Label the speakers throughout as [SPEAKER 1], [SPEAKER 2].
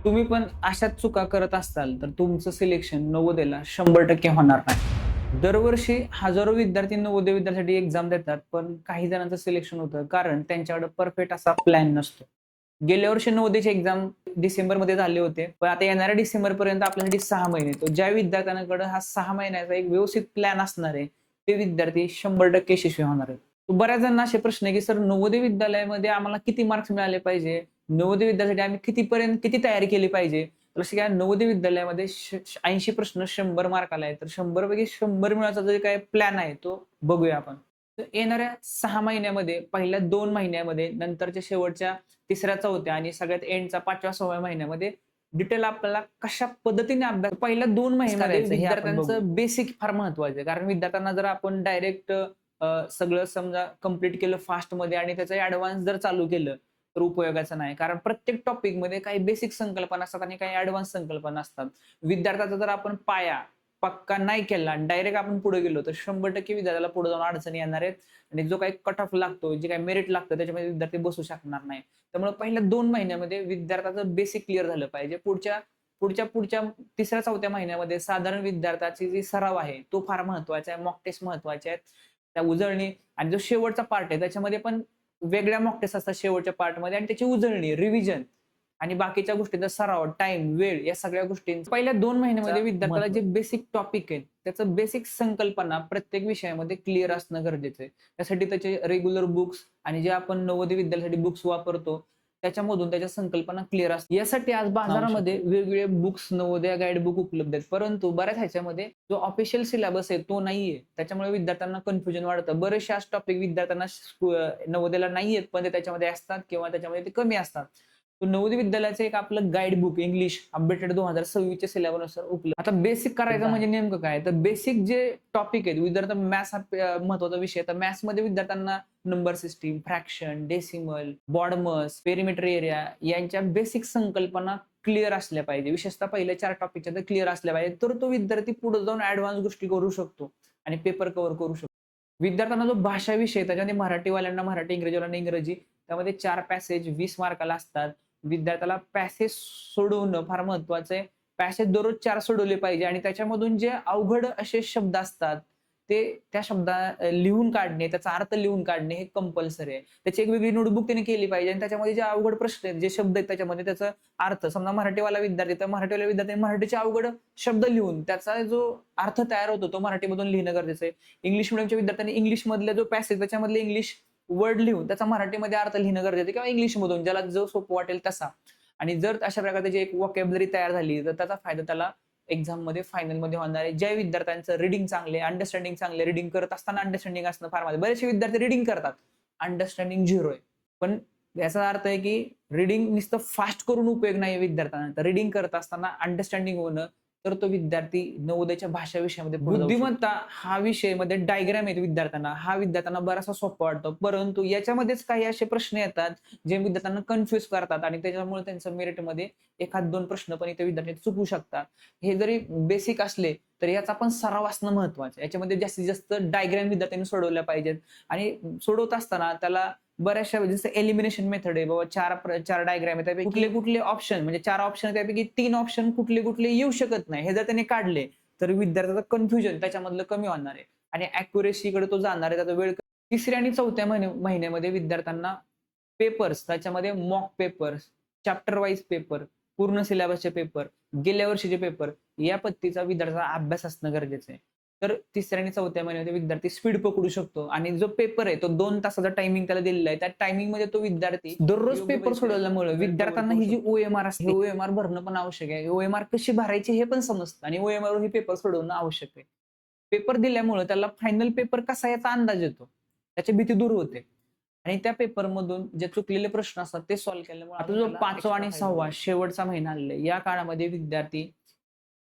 [SPEAKER 1] तुम्ही पण अशाच चुका करत असाल तर तुमचं सिलेक्शन नवोदयला 100% होणार नाही. दरवर्षी हजारो विद्यार्थी नवोदय विद्यार्थ्यांसाठी एक्झाम देतात, पण काही जणांचं सिलेक्शन होतं कारण त्यांच्याकडे परफेक्ट असा प्लॅन नसतो. गेल्या वर्षी नवोदयचे एक्झाम डिसेंबरमध्ये झाले होते, पण आता येणाऱ्या डिसेंबरपर्यंत आपल्यासाठी 6 महिने. तर ज्या विद्यार्थ्यांकडे हा 6 महिन्याचा एक व्यवस्थित प्लॅन असणार आहे, ते विद्यार्थी 100% यशस्वी होणार आहेत. बऱ्याच जणांना असे प्रश्न आहे, की सर नवोदय विद्यालयामध्ये आम्हाला किती मार्क्स मिळाले पाहिजे? नवोदय विद्यालयासाठी आम्ही किती तयारी केली पाहिजे? तर असे काय नवोदय विद्यालयामध्ये 80 प्रश्न 100 मार्काला आहे. तर 100 पैकी 100 मिळवायचा जो काही प्लॅन आहे, तो बघूया आपण. तर येणाऱ्या 6 महिन्यामध्ये, पहिल्या 2 महिन्यामध्ये, नंतरच्या शेवटच्या 3ऱ्या-4थ्या आणि सगळ्यात एंडचा 5व्या-6व्या महिन्यामध्ये डिटेल आपल्याला कशा पद्धतीने अभ्यास पहिल्या 2 महिन्यामध्ये विद्यार्थ्यांचं बेसिक फार महत्वाचं आहे. कारण विद्यार्थ्यांना जर आपण डायरेक्ट सगळं समजा कंप्लीट केलं फास्टमध्ये आणि त्याचं ॲडव्हान्स जर चालू केलं, तर उपयोगाचं नाही. कारण प्रत्येक टॉपिकमध्ये काही बेसिक संकल्पना असतात आणि काही ॲडव्हान्स संकल्पना असतात. विद्यार्थ्याचा जर आपण पाया पक्का नाही केला आणि डायरेक्ट आपण पुढे गेलो, तर 100% विद्यार्थ्याला पुढे जाऊन अडचणी येणार आहेत आणि जो काही कट ऑफ लागतो, जे काही मेरिट लागतं, त्याच्यामध्ये विद्यार्थी बसू शकणार नाही. त्यामुळे पहिल्या 2 महिन्यामध्ये विद्यार्थ्याचं बेसिक क्लिअर झालं पाहिजे. पुढच्या पुढच्या पुढच्या 3ऱ्या-4थ्या महिन्यामध्ये साधारण विद्यार्थ्याची जी सराव आहे, तो फार महत्त्वाचा आहे. मॉक टेस्ट महत्त्वाचे आहेत. त्या उजळणी आणि जो शेवटचा पार्ट आहे, त्याच्यामध्ये पण वेगळ्या मॉक टेस्ट असतात शेवटच्या पार्टमध्ये आणि त्याची उजळणी, रिव्हिजन आणि बाकीच्या गोष्टींचा सराव, टाईम, वेळ या सगळ्या गोष्टींचा पहिल्या 2 महिन्यामध्ये विद्यार्थ्याला जे बेसिक टॉपिक आहेत, त्याचं बेसिक संकल्पना प्रत्येक विषयामध्ये क्लिअर असणं गरजेचं आहे. त्यासाठी त्याचे रेग्युलर बुक्स आणि जे आपण नवोदय विद्यालयासाठी बुक्स वापरतो, त्याच्यामधून त्याच्या संकल्पना क्लिअर असतात. यासाठी आज बाजारामध्ये वेगवेगळे बुक्स, नवोदय गाईड बुक उपलब्ध आहेत. परंतु बऱ्याच ह्याच्यामध्ये जो ऑफिशियल सिलेबस आहे तो नाहीये. त्याच्यामुळे विद्यार्थ्यांना कन्फ्युजन वाढतं. बरेचसे आज टॉपिक विद्यार्थ्यांना नवोदयला नाही आहेत, पण ते त्याच्यामध्ये असतात किंवा त्याच्यामध्ये ते कमी असतात. तर नवोदय विद्यालयाचं एक आपलं गाईड बुक इंग्लिश अपडेटेड 2026च्या सिलेबसनुसार उपलब्ध. आता बेसिक करायचं म्हणजे नेमकं काय? तर बेसिक जे टॉपिक आहेत, विद्यार्थ्यांना मॅथ्स हा महत्त्वाचा विषय. तर मॅथ्समध्ये विद्यार्थ्यांना number system, fraction, decimal, BODMAS, perimeter area यांच्या बेसिक संकल्पना क्लिअर असल्या पाहिजे. विशेषतः पहिल्या 4 टॉपिकच्या तर क्लिअर असल्या पाहिजे. तर तो विद्यार्थी पुढे जाऊन ॲडव्हान्स गोष्टी करू शकतो आणि पेपर कव्हर करू शकतो. विद्यार्थ्यांना जो भाषा विषय त्याच्यामध्ये मराठीवाल्यांना मराठी, इंग्रजीवाल्यांना इंग्रजी. त्यामध्ये 4 पॅसेज 20 मार्काला असतात. विद्यार्थ्याला पॅसेज सोडवणं फार महत्वाचं आहे. पॅसेज दररोज 4 सोडवले पाहिजे आणि त्याच्यामधून जे अवघड असे शब्द असतात, ते त्या लिहून काढणे, त्याचा अर्थ लिहून काढणे हे कंपल्सरी आहे. त्याची एक वेगळी नोटबुक त्याने केली पाहिजे आणि त्याच्यामध्ये जे अवघड प्रश्न आहेत, जे शब्द आहेत त्याच्यामध्ये त्याचा अर्थ समजा मराठीवाला विद्यार्थी, तर मराठीवाल्या विद्यार्थ्यांनी मराठीचे अवघड शब्द लिहून त्याचा जो अर्थ तयार होतो, तो मराठीमधून लिहिणं गरजेचं आहे. इंग्लिश मीडियमच्या विद्यार्थ्यांनी इंग्लिशमधला जो पॅसेज त्याच्यामधले इंग्लिश वर्ड लिहून त्याचा मराठीमध्ये अर्थ लिहिणं गरजेचं आहे किंवा इंग्लिशमधून ज्याला जो सोपं वाटेल तसा. आणि जर अशा प्रकारे त्याची एक व्होकॅब्युलरी तयार झाली, तर त्याचा फायदा त्याला एक्झाममध्ये, फायनलमध्ये होणार आहे. ज्या विद्यार्थ्यांचं रीडिंग चांगले, अंडरस्टँडिंग चांगले, रीडिंग करत असताना अंडरस्टँडिंग असणं फार महत्त्वाचं. बरेचसे विद्यार्थी रीडिंग करतात, अंडरस्टँडिंग 0 आहे. पण याचा अर्थ आहे की रीडिंग नुसतं फास्ट करून उपयोग नाही विद्यार्थ्यांना. तर रीडिंग करत असताना अंडरस्टँडिंग होणं, तर तो विद्यार्थी नवोदयच्या भाषा विषयामध्ये बुद्धिमत्ता हा विषयामध्ये डायग्राम आहेत विद्यार्थ्यांना. हा विद्यार्थ्यांना बराचसा सोपा वाटतो. परंतु याच्यामध्येच काही असे प्रश्न येतात, जे विद्यार्थ्यांना कन्फ्यूज करतात आणि त्याच्यामुळे त्यांचं मेरिटमध्ये 1-2 प्रश्न पण इथे विद्यार्थी चुकू शकतात. हे जरी बेसिक असले, तर याचा पण सराव असणं महत्त्वाचं आहे. याच्यामध्ये जास्तीत जास्त डायग्राम विद्यार्थ्यांनी सोडवल्या पाहिजेत आणि सोडवत असताना त्याला बऱ्याचशा जसं एलिमिनेशन मेथड आहे बाबा 4 डायग्राम आहे त्यापैकी कुठले ऑप्शन म्हणजे 4 ऑप्शन आहे त्यापैकी 3 ऑप्शन कुठले येऊ शकत नाही. हे जर त्याने काढले, तर विद्यार्थ्याचं कन्फ्युजन त्याच्यामधलं कमी होणार आहे आणि ॲक्युरसीकडे तो जाणार आहे. त्याचा वेळ 3ऱ्या आणि 4थ्या महिन्यामध्ये विद्यार्थ्यांना पेपर्स त्याच्यामध्ये mock papers, chapter wise paper, पूर्ण सिलेबसचे पेपर, गेल्या वर्षीचे पेपर या पद्धतीचा विद्यार्थ्याचा अभ्यास असणं गरजेचं आहे. तर 3ऱ्या आणि 4थ्या महिन्यामध्ये विद्यार्थी स्पीड पकडू शकतो आणि जो पेपर आहे तो 2 तासाचा टायमिंग त्याला दिलेला आहे. त्या टायमिंगमध्ये तो विद्यार्थी दररोज पेपर सोडवल्यामुळे विद्यार्थ्यांना ही जी ओएमआर असते, हे ओएमआर भरणं पण आवश्यक आहे. ओएमआर कशी भरायची हे पण समजतं आणि ओएमआरवर हे पेपर सोडवणं आवश्यक आहे. पेपर दिल्यामुळे त्याला फायनल पेपर कसा याचा अंदाज येतो. त्याची भीती दूर होते. आणि त्या पेपरमधून जे चुकलेले प्रश्न असतात ते सॉल्व्ह केल्यामुळे आता जो 5वा आणि 6वा शेवटचा महिना आलेला आहे, या काळामध्ये विद्यार्थी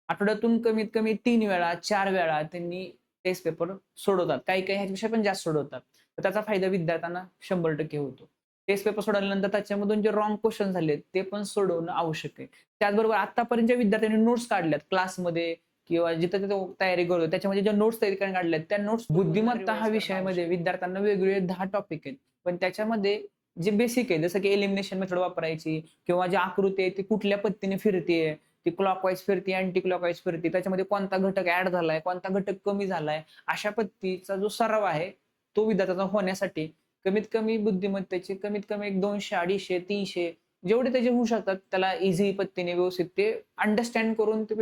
[SPEAKER 1] आठवड्यातून कमीत कमी 3 वेळा, 4 वेळा त्यांनी टेस्ट पेपर सोडवतात. काही-काही ह्याच्यापेक्षा पण जास्त सोडवतात. तर त्याचा फायदा विद्यार्थ्यांना 100% होतो. टेस्ट पेपर सोडवल्यानंतर त्याच्यामधून जे रॉंग क्वेश्चन झालेत, ते पण सोडवणं आवश्यक आहे. त्याचबरोबर आत्तापर्यंत ज्या विद्यार्थ्यांनी नोट्स काढल्यात क्लासमध्ये किंवा जिथं-तिथं तयारी करतो, त्याच्यामध्ये ज्या नोट्स तयारी काढल्यात, त्या नोट्स बुद्धिमत्ता हा विषयामध्ये विद्यार्थ्यांना वेगवेगळे 10 टॉपिक आहेत. पण त्याच्यामध्ये जे बेसिक आहे, जसं की एलिमिनेशन मेथड वापरायची किंवा जी आकृती आहे ती कुठल्या पद्धतीने फिरतीये, ती क्लॉकवाईज फिरते, अँटी क्लॉकवाईज फिरते, त्याच्यामध्ये कोणता घटक ऍड झालाय, कोणता घटक कमी झालाय, अशा पद्धतीचा जो सराव आहे तो विद्यार्थ्याचा होण्यासाठी कमीत कमी बुद्धिमत्तेचे कमीत कमी एक 200, 250, 300 जेवढे त्याचे होऊ शकतात त्याला इझी पद्धतीने व्यवस्थित ते अंडरस्टँड करून ते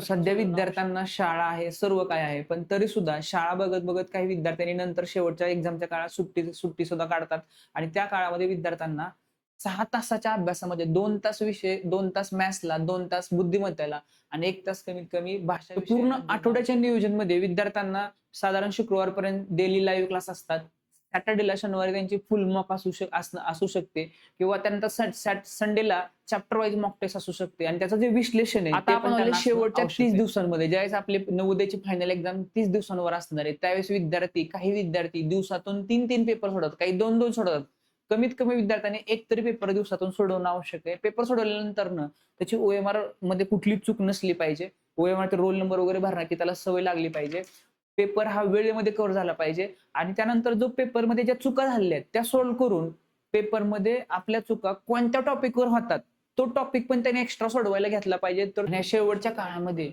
[SPEAKER 1] सध्या विद्यार्थ्यांना शाळा आहे, सर्व काय आहे, पण तरी सुद्धा शाळा बघत बघत काही विद्यार्थ्यांनी नंतर शेवटच्या एक्झामच्या काळात सुट्टी सुद्धा काढतात आणि त्या काळामध्ये विद्यार्थ्यांना 6 तासाच्या अभ्यासामध्ये 2 तास विषय, 2 तास मॅथ्सला, 2 तास बुद्धिमत्तेला आणि 1 तास कमीत कमी भाषा, पूर्ण आठवड्याच्या नियोजनमध्ये विद्यार्थ्यांना साधारण शुक्रवारपर्यंत डेली लाईव्ह क्लास असतात. सॅटर्डेला, शनिवारी त्यांची फुल मॉक असू शकते किंवा त्यानंतर संडेला चॅप्टर वाईज मॉक टेस्ट असू शकते आणि त्याचं जे विश्लेषण आहे आता आपण आले शेवटच्या 30 दिवसांमध्ये, ज्यावेळेस आपले नवोदयची फायनल एक्झाम 30 दिवसांवर असणार आहे, त्यावेळेस काही विद्यार्थी दिवसातून 3-3 पेपर सोडतात, काही 2-2 सोडतात. कमीत कमी विद्यार्थ्याने एक तरी पेपर दिवसातून सोडवणं आवश्यक आहे. पेपर सोडवल्यानंतर त्याची ओएमआर मध्ये कुठलीच चूक नसली पाहिजे. ओएमआर रोल नंबर वगैरे भरण्याची त्याला सवय लागली पाहिजे. पेपर हा वेळेमध्ये कव्हर झाला पाहिजे आणि त्यानंतर जो पेपरमध्ये ज्या चुका झालेल्या आहेत त्या सॉल्व्ह करून पेपरमध्ये आपल्या चुका कोणत्या टॉपिकवर होतात तो टॉपिक पण त्याने एक्स्ट्रा सोडवायला घेतला पाहिजे. तर ह्या शेवटच्या काळामध्ये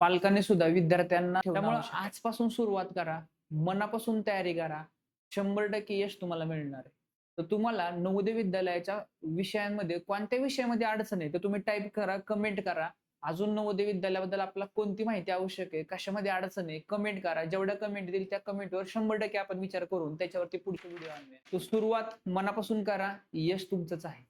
[SPEAKER 1] पालकांनी सुद्धा विद्यार्थ्यांना, त्यामुळे आजपासून सुरुवात करा, मनापासून तयारी करा, 100% यश तुम्हाला मिळणार आहे. तर तुम्हाला नवोदय विद्यालयाच्या विषयांमध्ये कोणत्या विषयामध्ये अडचण आहे तर तुम्ही टाईप करा, कमेंट करा. अजून नवोदय विद्यालयाबद्दल आपल्याला कोणती माहिती आवश्यक आहे, कशामध्ये अडचण आहे, कमेंट करा. जेवढ्या कमेंट देईल त्या कमेंटवर 100% आपण विचार करून त्याच्यावरती पुढचे व्हिडिओ आणूया. तो सुरुवात मनापासून करा, यश तुमचंच आहे.